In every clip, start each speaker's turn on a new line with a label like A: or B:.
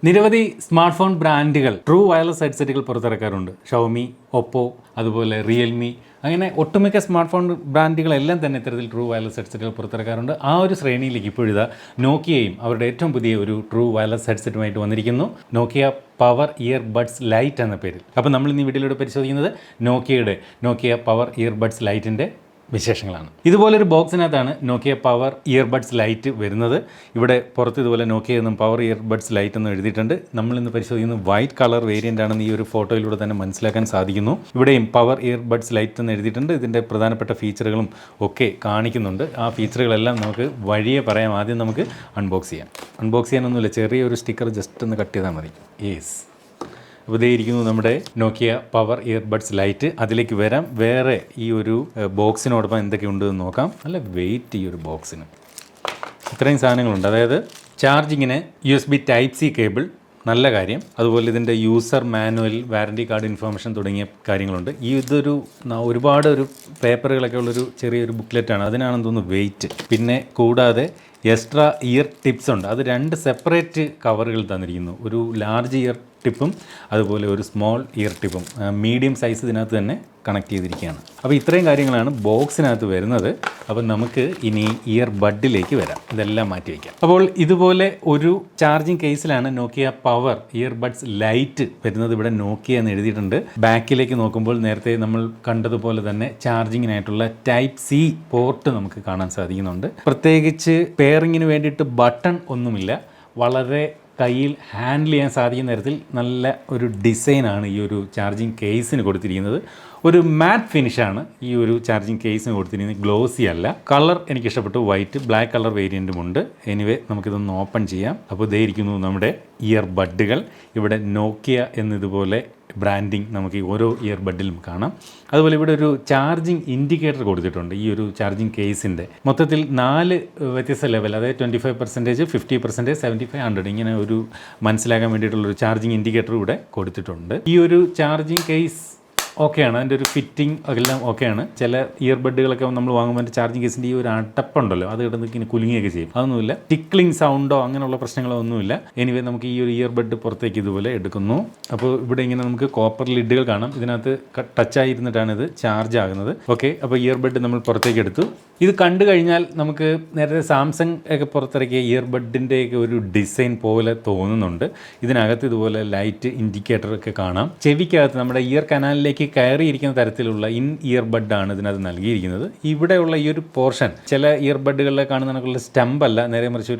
A: നിരവധി smart phone ബ്രാൻഡുകൾ true wireless ഹെഡ്സെറ്റുകൾ പുറത്തിറക്കാറുണ്ട്. Xiaomi, Oppo, അതുപോലെ റിയൽമി, അങ്ങനെ ഒട്ടുമിക്ക സ്മാർട്ട് ഫോൺ ബ്രാൻഡുകളെല്ലാം തന്നെ ഇത്തരത്തിൽ ട്രൂ വയർലെസ് ഹെഡ്സെറ്റുകൾ പുറത്തിറക്കാറുണ്ട്. ആ ഒരു ശ്രേണിയിലേക്ക് ഇപ്പോഴിതാ നോക്കിയയും അവരുടെ ഏറ്റവും പുതിയ ഒരു ട്രൂ വയർലെസ് ഹെഡ്സെറ്റുമായിട്ട് വന്നിരിക്കുന്നു. നോക്കിയ പവർ ഇയർബഡ്സ് ലൈറ്റ് എന്ന പേരിൽ. അപ്പോൾ നമ്മൾ ഇന്ന് ഈ വീഡിയോയിലൂടെ പരിശോധിക്കുന്നത് നോക്കിയ പവർ ഇയർബഡ്സ് ലൈറ്റിൻ്റെ വിശേഷങ്ങളാണ്. ഇതുപോലൊരു ബോക്സിനകത്താണ് നോക്കിയ പവർ ഇയർബഡ്സ് ലൈറ്റ് വരുന്നത്. ഇവിടെ പുറത്ത് ഇതുപോലെ നോക്കിയ എന്നും പവർ ഇയർബഡ്സ് ലൈറ്റ് എന്നും എഴുതിയിട്ടുണ്ട്. നമ്മളിന്ന് പരിശോധിക്കുന്നത് വൈറ്റ് കളർ വേരിയൻ്റ് ആണെന്ന് ഈ ഒരു ഫോട്ടോയിലൂടെ തന്നെ മനസ്സിലാക്കാൻ സാധിക്കുന്നു. ഇവിടെയും പവർ ഇയർബഡ്സ് ലൈറ്റ് എന്ന് എഴുതിയിട്ടുണ്ട്. ഇതിൻ്റെ പ്രധാനപ്പെട്ട ഫീച്ചറുകളും ഒക്കെ കാണിക്കുന്നുണ്ട്. ആ ഫീച്ചറുകളെല്ലാം നമുക്ക് വഴിയെ പറയാം. ആദ്യം നമുക്ക് അൺബോക്സ് ചെയ്യാനൊന്നുമില്ല, ചെറിയൊരു സ്റ്റിക്കർ ജസ്റ്റ് ഒന്ന് കട്ട് ചെയ്താൽ മതി. യെസ്, അപ്പോൾ ഇതേ ഇരിക്കുന്നു നമ്മുടെ നോക്കിയ പവർ ഇയർബഡ്സ് ലൈറ്റ്. അതിലേക്ക് വരാം. വേറെ ഈ ഒരു ബോക്സിനോടൊപ്പം എന്തൊക്കെയുണ്ടെന്ന് നോക്കാം. നല്ല വെയിറ്റ് ഈ ഒരു ബോക്സിന്. ഇത്രയും സാധനങ്ങളുണ്ട്. അതായത് ചാർജിങ്ങിന് USB Type C കേബിൾ, നല്ല കാര്യം. അതുപോലെ ഇതിൻ്റെ user manual, warranty card information തുടങ്ങിയ കാര്യങ്ങളുണ്ട്. ഇതൊരു ഒരുപാട് ഒരു പേപ്പറുകളൊക്കെ ഉള്ളൊരു ചെറിയൊരു ബുക്ക്ലെറ്റാണ്. അതിനാണെന്ന് തോന്നുന്നു വെയിറ്റ്. പിന്നെ കൂടാതെ എക്സ്ട്രാ ഇയർ ടിപ്സ് ഉണ്ട്. അത് 2 സെപ്പറേറ്റ് കവറുകൾ തന്നിരിക്കുന്നു. ഒരു ലാർജ് ഇയർ ടിപ്പും അതുപോലെ ഒരു സ്മോൾ ഇയർ ടിപ്പും, മീഡിയം സൈസ് ഇതിനകത്ത് തന്നെ കണക്ട് ചെയ്തിരിക്കുകയാണ്. അപ്പോൾ ഇത്രയും കാര്യങ്ങളാണ് ബോക്സിനകത്ത് വരുന്നത്. അപ്പോൾ നമുക്ക് ഇനി ഇയർ ബഡിലേക്ക് വരാം. ഇതെല്ലാം മാറ്റി വയ്ക്കാം. അപ്പോൾ ഇതുപോലെ ഒരു ചാർജിങ് കേസിലാണ് നോക്കിയ പവർ ഇയർബഡ്സ് ലൈറ്റ് വരുന്നത്. ഇവിടെ നോക്കിയ എന്ന് എഴുതിയിട്ടുണ്ട്. ബാക്കിലേക്ക് നോക്കുമ്പോൾ നേരത്തെ നമ്മൾ കണ്ടതുപോലെ തന്നെ ചാർജിങ്ങിനായിട്ടുള്ള Type C പോർട്ട് നമുക്ക് കാണാൻ സാധിക്കുന്നുണ്ട്. പ്രത്യേകിച്ച് പെയറിങ്ങിന് വേണ്ടിയിട്ട് ബട്ടൺ ഒന്നുമില്ല. വളരെ കയ്യിൽ ഹാൻഡിൽ ചെയ്യാൻ സാധിക്കുന്ന തരത്തിൽ നല്ല ഒരു ഡിസൈനാണ് ഈ ഒരു ചാർജിങ് കേസിന് കൊടുത്തിരിക്കുന്നത്. ഒരു മാറ്റ് ഫിനിഷാണ് ഈ ഒരു ചാർജിങ് കേസിന് കൊടുത്തിരിക്കുന്നത്. ഗ്ലോസി അല്ല. കളർ എനിക്ക് ഇഷ്ടപ്പെട്ടു. വൈറ്റ്, ബ്ലാക്ക് കളർ വേരിയൻറ്റും ഉണ്ട്. എനിവേ നമുക്കിതൊന്ന് ഓപ്പൺ ചെയ്യാം. അപ്പോൾ ഇതേ ഇരിക്കുന്നു നമ്മുടെ ഇയർ ബഡുകൾ. ഇവിടെ നോക്കിയ എന്നിതുപോലെ ബ്രാൻഡിങ് നമുക്ക് ഈ ഓരോ ഇയർ ബഡിലും കാണാം. അതുപോലെ ഇവിടെ ഒരു ചാർജിങ് ഇൻഡിക്കേറ്റർ കൊടുത്തിട്ടുണ്ട് ഈ ഒരു ചാർജിങ് കേസിൻ്റെ. മൊത്തത്തിൽ 4 വ്യത്യസ്ത ലെവൽ, അതായത് 25%, 50%, 75, 100 ഇങ്ങനെ ഒരു മനസ്സിലാക്കാൻ വേണ്ടിയിട്ടുള്ളൊരു ചാർജിങ് ഇൻഡിക്കേറ്റർ ഇവിടെ കൊടുത്തിട്ടുണ്ട്. ഈ ഒരു ചാർജിങ് കേസ് ഓക്കെയാണ്. അതിൻ്റെ ഒരു ഫിറ്റിംഗ് എല്ലാം ഓക്കെയാണ്. ചില ഇയർബഡുകളൊക്കെ നമ്മൾ വാങ്ങുമ്പോൾ അതിൻ്റെ ചാർജിങ് കേസിൻ്റെ ഈ ഒരു അടപ്പുണ്ടല്ലോ, അത് കിടന്ന് ഇങ്ങനെ കുലുങ്ങിയൊക്കെ ചെയ്യും. അതൊന്നുമില്ല. ടിക്ലിംഗ് സൗണ്ടോ അങ്ങനെയുള്ള പ്രശ്നങ്ങളോ ഒന്നുമില്ല. എനിവേ നമുക്ക് ഈ ഒരു ഇയർബഡ് പുറത്തേക്ക് ഇതുപോലെ എടുക്കുന്നു. അപ്പോൾ ഇവിടെ ഇങ്ങനെ നമുക്ക് കോപ്പർ ലിഡുകൾ കാണാം. ഇതിനകത്ത് ടച്ചായിരുന്നിട്ടാണ് ഇത് ചാർജ് ആകുന്നത്. ഓക്കെ, അപ്പോൾ ഇയർബഡ് നമ്മൾ പുറത്തേക്ക് എടുത്തു. ഇത് കണ്ടു കഴിഞ്ഞാൽ നമുക്ക് നേരത്തെ സാംസങ് ഒക്കെ പുറത്തിറക്കിയ ഇയർബഡിൻ്റെയൊക്കെ ഒരു ഡിസൈൻ പോലെ തോന്നുന്നുണ്ട്. ഇതിനകത്ത് ഇതുപോലെ ലൈറ്റ് ഇൻഡിക്കേറ്റർ ഒക്കെ കാണാം. ചെവിക്കകത്ത് നമ്മുടെ ഇയർ കനാലിലേക്ക് കയറിയിരിക്കുന്ന തരത്തിലുള്ള ഇയർബഡാണ് ഇതിനകത്ത് നൽകിയിരിക്കുന്നത്. ഇവിടെയുള്ള ഈ ഒരു പോർഷൻ ചില ഇയർബഡുകളിലെ കാണുന്ന സ്റ്റംപ് അല്ല, നേരെ മറിച്ച്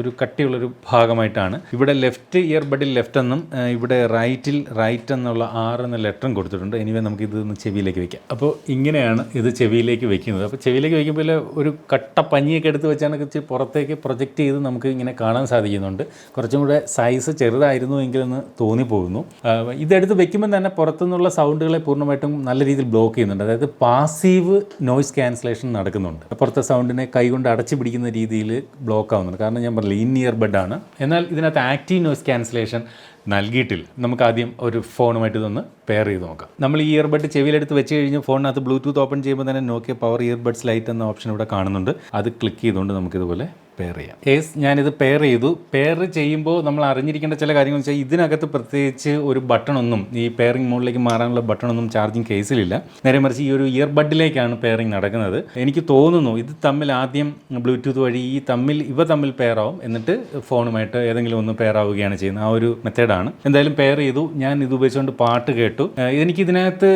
A: ഒരു കട്ടിയുള്ളൊരു ഭാഗമായിട്ടാണ്. ഇവിടെ ലെഫ്റ്റ് ഇയർബഡിൽ ലെഫ്റ്റ് എന്നും ഇവിടെ റൈറ്റിൽ റൈറ്റ് എന്നുള്ള 6 എന്ന ലെറ്ററും കൊടുത്തിട്ടുണ്ട്. എനിവേ നമുക്ക് ഇതൊന്ന് ചെവിയിലേക്ക് വയ്ക്കാം. അപ്പോൾ ഇങ്ങനെയാണ് ഇത് ചെവിയിലേക്ക് വെക്കുന്നത്. അപ്പോൾ ചെവിയിലേക്ക് വയ്ക്കുമ്പോൾ ഒരു കട്ട പഞ്ഞിയൊക്കെ എടുത്ത് വെച്ചാണ് പുറത്തേക്ക് പ്രൊജക്റ്റ് ചെയ്ത് നമുക്ക് ഇങ്ങനെ കാണാൻ സാധിക്കുന്നുണ്ട്. കുറച്ചും കൂടെ സൈസ് ചെറുതായിരുന്നു എങ്കിലെന്ന് തോന്നിപ്പോകുന്നു. ഇതെടുത്ത് വെക്കുമ്പോൾ തന്നെ പുറത്തുനിന്നുള്ള സൗണ്ടുകളെ പൂർണ്ണമായിട്ടും നല്ല രീതിയിൽ ബ്ലോക്ക് ചെയ്യുന്നുണ്ട്. അതായത് പാസീവ് നോയ്സ് ക്യാൻസലേഷൻ നടക്കുന്നുണ്ട്. പുറത്തെ സൗണ്ടിനെ കൈകൊണ്ട് അടച്ചു പിടിക്കുന്ന രീതിയിൽ ബ്ലോക്ക് ആവുന്നുണ്ട്. കാരണം ഞാൻ പറഞ്ഞില്ല, ഇൻ ഇയർബഡാണ്. എന്നാൽ ഇതിനകത്ത് ആക്റ്റീവ് നോയ്സ് ക്യാൻസലേഷൻ നൽകിയിട്ടില്ല. നമുക്ക് ആദ്യം ഒരു ഫോണുമായിട്ട് ഇതൊന്ന് പെയർ ചെയ്ത് നോക്കാം. നമ്മൾ ഈ ഇയർബഡ് ചെവിയിലെടുത്ത് വെച്ച് കഴിഞ്ഞ് ഫോണിനകത്ത് ബ്ലൂടൂത്ത് ഓപ്പൺ ചെയ്യുമ്പോൾ തന്നെ നോക്കിയ പവർ ഇയർബഡ്സ് ലൈറ്റ് എന്ന ഓപ്ഷൻ ഇവിടെ കാണുന്നുണ്ട്. അത് ക്ലിക്ക് ചെയ്തുകൊണ്ട് നമുക്കിതുപോലെ പെയർ ചെയ്യാം. ഞാനിത് പെയർ ചെയ്തു. പെയർ ചെയ്യുമ്പോൾ നമ്മൾ അറിഞ്ഞിരിക്കേണ്ട ചില കാര്യങ്ങൾ വെച്ചാൽ ഇതിനകത്ത് പ്രത്യേകിച്ച് ഒരു ബട്ടണൊന്നും, ഈ പെയറിംഗ് മോഡിലേക്ക് മാറാനുള്ള ബട്ടണൊന്നും ചാർജിങ് കേസിലില്ല. നേരെ മറിച്ച് ഈ ഒരു ഇയർബഡിലേക്കാണ് പെയറിംഗ് നടക്കുന്നത്. എനിക്ക് തോന്നുന്നു ഇത് തമ്മിൽ ആദ്യം ബ്ലൂടൂത്ത് വഴി ഇവ തമ്മിൽ പെയർ ആവും, എന്നിട്ട് ഫോണുമായിട്ട് ഏതെങ്കിലും ഒന്ന് പെയർ ആവുകയാണ് ചെയ്യുന്നത്. ആ ഒരു മെത്തേഡാണ്. എന്തായാലും പെയർ ചെയ്തു. ഞാൻ ഇത് ഉപയോഗിച്ചുകൊണ്ട് പാട്ട് കേട്ടു. എനിക്കിതിനകത്ത്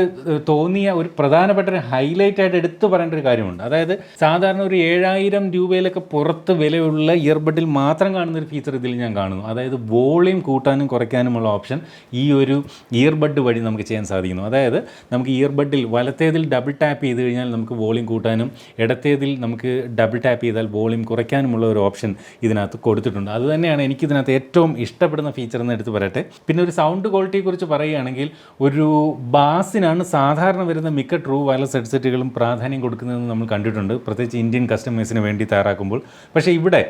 A: തോന്നിയ ഒരു പ്രധാനപ്പെട്ട ഒരു ഹൈലൈറ്റ് ആയിട്ട് എടുത്തു പറയേണ്ട ഒരു കാര്യമുണ്ട്. അതായത് സാധാരണ ഒരു 7000 രൂപയിലൊക്കെ പുറത്ത് വിലയുള്ള ഇയർബഡിൽ മാത്രം കാണുന്ന ഒരു ഫീച്ചർ ഇതിൽ ഞാൻ കാണുന്നു. അതായത് വോളിയം കൂട്ടാനും കുറയ്ക്കാനുമുള്ള ഓപ്ഷൻ ഈ ഒരു ഇയർബഡ് വഴി നമുക്ക് ചെയ്യാൻ സാധിക്കുന്നു. അതായത് നമുക്ക് ഇയർബഡിൽ വലത്തേതിൽ ഡബിൾ ടാപ്പ് ചെയ്ത് കഴിഞ്ഞാൽ നമുക്ക് വോളിയം കൂട്ടാനും, ഇടത്തേതിൽ നമുക്ക് ഡബിൾ ടാപ്പ് ചെയ്താൽ വോളിയം കുറയ്ക്കാനുമുള്ള ഒരു ഓപ്ഷൻ ഇതിനകത്ത് കൊടുത്തിട്ടുണ്ട്. അതുതന്നെയാണ് എനിക്കിതിനകത്ത് ഏറ്റവും ഇഷ്ടപ്പെടുന്ന ഫീച്ചർ എന്ന് എടുത്ത് പറയട്ടെ. കിട്ടട്ടെ. പിന്നെ ഒരു സൗണ്ട് ക്വാളിറ്റിയെക്കുറിച്ച് പറയുകയാണെങ്കിൽ ഒരു ബാസിനാണ് സാധാരണ വരുന്ന മിക്ക ട്രൂ വയർലെസ് ഹെഡ്സെറ്റുകളും പ്രാധാന്യം കൊടുക്കുന്നതെന്ന് നമ്മൾ കണ്ടിട്ടുണ്ട്, പ്രത്യേകിച്ച് ഇന്ത്യൻ കസ്റ്റമേഴ്സിന് വേണ്ടി തയ്യാറാക്കുമ്പോൾ. പക്ഷേ ഇവിടെ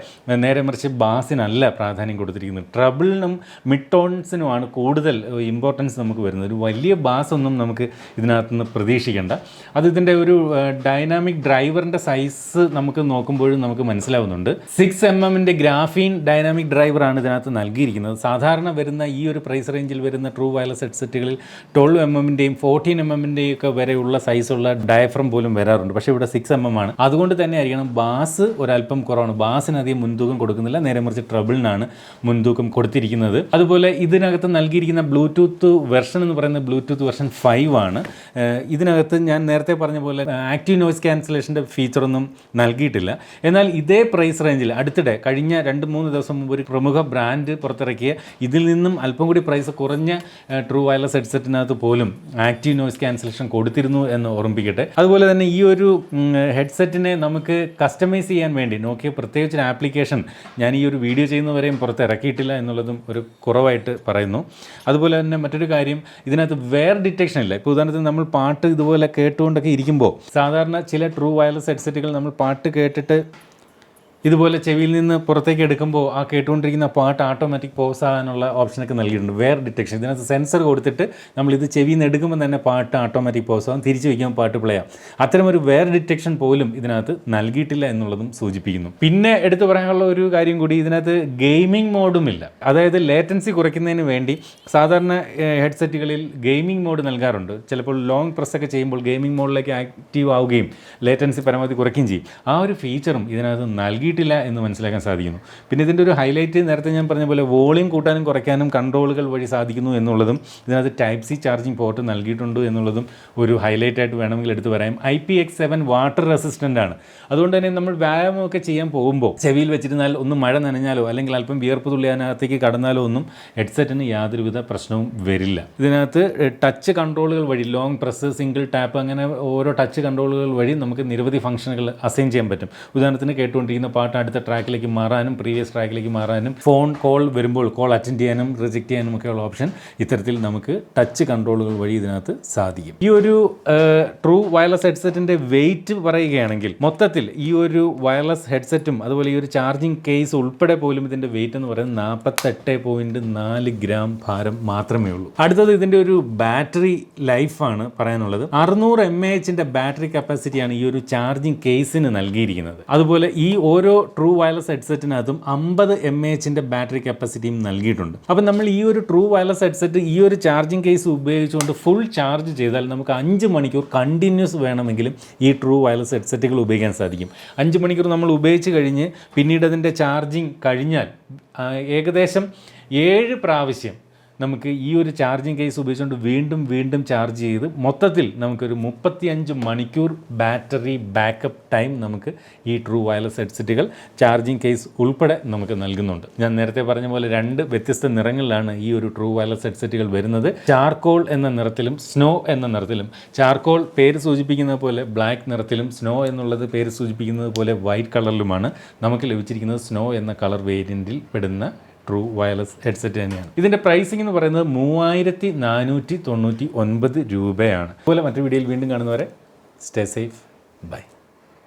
A: നേരെ മറിച്ച് ബാസിനല്ല പ്രാധാന്യം കൊടുത്തിരിക്കുന്നത്, ട്രബിളിനും മിഡ് ടോൺസിനുമാണ് കൂടുതൽ ഇമ്പോർട്ടൻസ് നമുക്ക് വരുന്നത്. ഒരു വലിയ ബാസ് ഒന്നും നമുക്ക് ഇതിനകത്തുനിന്ന് പ്രതീക്ഷിക്കേണ്ട. അത് ഇതിൻ്റെ ഒരു ഡൈനാമിക് ഡ്രൈവറിൻ്റെ സൈസ് നമുക്ക് നോക്കുമ്പോഴും നമുക്ക് മനസ്സിലാവുന്നുണ്ട്. 6mm ഗ്രാഫീൻ ഡൈനാമിക് ഡ്രൈവറാണ് ഇതിനകത്ത് നൽകിയിരിക്കുന്നത്. സാധാരണ വരുന്ന ഈ ഒരു പ്രൈസ് റേഞ്ചിൽ വരുന്ന ട്രൂ വയർലെസ് ഹെഡ്സെറ്റുകളിൽ 12mm 14mm ഒക്കെ വരെയുള്ള സൈസുള്ള ഡയഫ്രം പോലും വരാറുണ്ട്. പക്ഷേ ഇവിടെ 6mm ആണ്. അതുകൊണ്ട് തന്നെ ആയിരിക്കണം ബാസ് ഒരല്പം കുറവാണ്. ബാസിനധികം മുൻതൂക്കം കൊടുക്കുന്നില്ല, നേരെ മറിച്ച് ട്രബിളിനാണ് മുൻതൂക്കം കൊടുത്തിരിക്കുന്നത്. അതുപോലെ ഇതിനകത്ത് നൽകിയിരിക്കുന്ന ബ്ലൂടൂത്ത് വെർഷൻ എന്ന് പറയുന്നത് ബ്ലൂടൂത്ത് വെർഷൻ 5 ആണ്. ഇതിനകത്ത് ഞാൻ നേരത്തെ പറഞ്ഞ പോലെ ആക്റ്റീവ് നോയ്സ് ക്യാൻസലേഷൻ്റെ ഫീച്ചറൊന്നും നൽകിയിട്ടില്ല. എന്നാൽ ഇതേ പ്രൈസ് റേഞ്ചിൽ അടുത്തിടെ കഴിഞ്ഞ 2-3 ദിവസം മുമ്പ് ഒരു പ്രമുഖ ബ്രാൻഡ് പുറത്തിറക്കിയ ഇതിൽ നിന്നും അല്പം കൂടി പ്രൈസ് കുറഞ്ഞ ട്രൂ വയർലെസ് ഹെഡ്സെറ്റിനകത്ത് പോലും ആക്റ്റീവ് നോയ്സ് ക്യാൻസലേഷൻ കൊടുത്തിരുന്നു എന്ന് ഓർമ്മിപ്പിക്കട്ടെ. അതുപോലെ തന്നെ ഈ ഒരു ഹെഡ്സെറ്റിനെ നമുക്ക് കസ്റ്റമൈസ് ചെയ്യാൻ വേണ്ടി നോക്കിയ പ്രത്യേകിച്ചൊരു ആപ്ലിക്കേഷൻ ഞാൻ ഈ ഒരു വീഡിയോ ചെയ്യുന്നവരെയും പുറത്തിറക്കിയിട്ടില്ല എന്നുള്ളതും ഒരു കുറവായിട്ട് പറയുന്നു. അതുപോലെ തന്നെ മറ്റൊരു കാര്യം, ഇതിനകത്ത് വെയർ ഡിറ്റക്ഷൻ ഇല്ല. ഇപ്പോൾ ഉദാഹരണത്തിന് നമ്മൾ പാട്ട് ഇതുപോലെ കേട്ടുകൊണ്ടൊക്കെ ഇരിക്കുമ്പോൾ സാധാരണ ചില ട്രൂ വയർലെസ് ഹെഡ്സെറ്റുകൾ നമ്മൾ പാട്ട് കേട്ടിട്ട് ഇതുപോലെ ചെവിയിൽ നിന്ന് പുറത്തേക്ക് എടുക്കുമ്പോൾ ആ കേട്ടുകൊണ്ടിരിക്കുന്ന പാട്ട് ഓട്ടോമാറ്റിക് പോസ് ആകാനുള്ള ഓപ്ഷനൊക്കെ നൽകിയിട്ടുണ്ട്. വെയർ ഡിറ്റക്ഷൻ, ഇതിനകത്ത് സെൻസർ കൊടുത്തിട്ട് നമ്മളിത് ചെവിയിൽ നിന്ന് എടുക്കുമ്പോൾ തന്നെ പാട്ട് ഓട്ടോമാറ്റിക് പോസ് ആകും, തിരിച്ച് വയ്ക്കുമ്പോൾ പാട്ട് പ്ലേ ആകും. അത്തരമൊരു വെയർ ഡിറ്റക്ഷൻ പോലും ഇതിനകത്ത് നൽകിയിട്ടില്ല എന്നുള്ളതും സൂചിപ്പിക്കുന്നു. പിന്നെ എടുത്തു പറയാനുള്ള ഒരു കാര്യം കൂടി, ഇതിനകത്ത് ഗെയിമിംഗ് മോഡും ഇല്ല. അതായത് ലേറ്റൻസി കുറയ്ക്കുന്നതിന് വേണ്ടി സാധാരണ ഹെഡ്സെറ്റുകളിൽ ഗെയിമിംഗ് മോഡ് നൽകാറുണ്ട്. ചിലപ്പോൾ ലോങ് പ്രസ്സൊക്കെ ചെയ്യുമ്പോൾ ഗെയിമിംഗ് മോഡിലേക്ക് ആക്റ്റീവ് ആവുകയും ലേറ്റൻസി പരമാവധി കുറയ്ക്കുകയും ചെയ്യും. ആ ഒരു ഫീച്ചറും ഇതിനകത്ത് നൽകിയിട്ടില്ല എന്ന് മനസ്സിലാക്കാൻ സാധിക്കുന്നു. പിന്നെ ഇതിൻ്റെ ഒരു ഹൈലൈറ്റ് നേരത്തെ ഞാൻ പറഞ്ഞ പോലെ വോളിയം കൂട്ടാനും കുറയ്ക്കാനും കൺട്രോളുകൾ വഴി സാധിക്കുന്നു എന്നുള്ളതും, ഇതിനകത്ത് Type-C ചാർജിങ് പോർട്ട് നൽകിയിട്ടുണ്ട് എന്നുള്ളതും ഒരു ഹൈലൈറ്റായിട്ട് വേണമെങ്കിൽ എടുത്തു പറയാം. IPX7 വാട്ടർ റെസിസ്റ്റൻ്റ് ആണ്. അതുകൊണ്ട് തന്നെ നമ്മൾ വ്യായാമമൊക്കെ ചെയ്യാൻ പോകുമ്പോൾ ചെവിയിൽ വെച്ചിരുന്നാൽ ഒന്ന് മഴ നനഞ്ഞാലോ അല്ലെങ്കിൽ അല്പം വിയർപ്പ് തുള്ളിയാനകത്തേക്ക് കടന്നാലോ ഒന്നും ഹെഡ്സെറ്റിന് യാതൊരുവിധ പ്രശ്നവും വരില്ല. ഇതിനകത്ത് ടച്ച് കൺട്രോളുകൾ വഴി ലോങ് പ്രസ്, സിംഗിൾ ടാപ്പ്, അങ്ങനെ ഓരോ ടച്ച് കൺട്രോളുകൾ വഴി നമുക്ക് നിരവധി ഫംഗ്ഷനുകൾ അസൈൻ ചെയ്യാൻ പറ്റും. ഉദാഹരണത്തിന് കേട്ടുകൊണ്ടിരിക്കുന്ന പാട്ട് അടുത്ത ട്രാക്കിലേക്ക് മാറാനും പ്രീവിയസ് ട്രാക്കിലേക്ക് മാറാനും ഫോൺ കോൾ വരുമ്പോൾ കോൾ അറ്റൻഡ് ചെയ്യാനും റിജക്റ്റ് ചെയ്യാനും ഒക്കെയുള്ള ഓപ്ഷൻ ഇത്തരത്തിൽ നമുക്ക് ടച്ച് കൺട്രോളുകൾ വഴി ഇതിനകത്ത് സാധിക്കും. ഈ ഒരു ട്രൂ വയർലെസ് ഹെഡ്സെറ്റിൻ്റെ വെയിറ്റ് പറയുകയാണെങ്കിൽ മൊത്തത്തിൽ ഈ ഒരു വയർലെസ് ഹെഡ്സെറ്റും അതുപോലെ ഈ ഒരു ചാർജിങ് കേസ് ഉൾപ്പെടെ പോലും ഇതിൻ്റെ വെയിറ്റ് എന്ന് പറയുന്നത് 48.4 ഗ്രാം ഭാരം മാത്രമേ ഉള്ളൂ. അടുത്തത് ഇതിൻ്റെ ഒരു ബാറ്ററി ലൈഫാണ് പറയാനുള്ളത്. 600 mAh ബാറ്ററി കപ്പാസിറ്റിയാണ് ഈ ഒരു ചാർജിങ് കേസിന് നൽകിയിരിക്കുന്നത്. അതുപോലെ ഈ ഓരോ ട്രൂ വയർലെസ് ഹെഡ്സെറ്റിനകത്തും 50 mAh ബാറ്ററി കപ്പാസിറ്റിയും നൽകിയിട്ടുണ്ട്. അപ്പം നമ്മൾ ഈ ഒരു ട്രൂ വയർലെസ് ഹെഡ്സെറ്റ് ഈ ഒരു ചാർജിങ് കേസ് ഉപയോഗിച്ചുകൊണ്ട് ഫുൾ ചാർജ് ചെയ്താൽ നമുക്ക് 5 മണിക്കൂർ കണ്ടിന്യൂസ് വേണമെങ്കിലും ഈ ട്രൂ വയർലെസ് ഹെഡ്സെറ്റുകൾ ഉപയോഗിക്കാൻ സാധിക്കും. 5 മണിക്കൂർ നമ്മൾ ഉപയോഗിച്ച് കഴിഞ്ഞ് പിന്നീട് അതിൻ്റെ ചാർജിങ് കഴിഞ്ഞാൽ ഏകദേശം 7 പ്രാവശ്യം നമുക്ക് ഈ ഒരു ചാർജിങ് കേസ് ഉപയോഗിച്ചുകൊണ്ട് വീണ്ടും ചാർജ് ചെയ്ത് മൊത്തത്തിൽ നമുക്കൊരു 35 മണിക്കൂർ ബാറ്ററി ബാക്കപ്പ് ടൈം നമുക്ക് ഈ ട്രൂ വയർലെസ് ഹെഡ്സെറ്റുകൾ ചാർജിങ് കേസ് ഉൾപ്പെടെ നമുക്ക് നൽകുന്നുണ്ട്. ഞാൻ നേരത്തെ പറഞ്ഞ പോലെ 2 വ്യത്യസ്ത നിറങ്ങളിലാണ് ഈ ഒരു ട്രൂ വയർലെസ് ഹെഡ്സെറ്റുകൾ വരുന്നത്. ചാർക്കോൾ എന്ന നിറത്തിലും സ്നോ എന്ന നിറത്തിലും. ചാർക്കോൾ പേര് സൂചിപ്പിക്കുന്നത് പോലെ ബ്ലാക്ക് നിറത്തിലും, സ്നോ എന്നുള്ളത് പേര് സൂചിപ്പിക്കുന്നത് പോലെ വൈറ്റ് കളറിലുമാണ് നമുക്ക് ലഭിച്ചിരിക്കുന്നത്. സ്നോ എന്ന കളർ വേരിയൻറ്റിൽ പെടുന്ന ട്രൂ വയർലെസ് ഹെഡ്സെറ്റ് തന്നെയാണ്. ഇതിൻ്റെ പ്രൈസിംഗ് എന്ന് പറയുന്നത് 3499 രൂപയാണ്. അതുപോലെ മറ്റൊരു വീഡിയോയിൽ വീണ്ടും കാണുന്നവരെ സ്റ്റേ സേഫ്, ബൈ.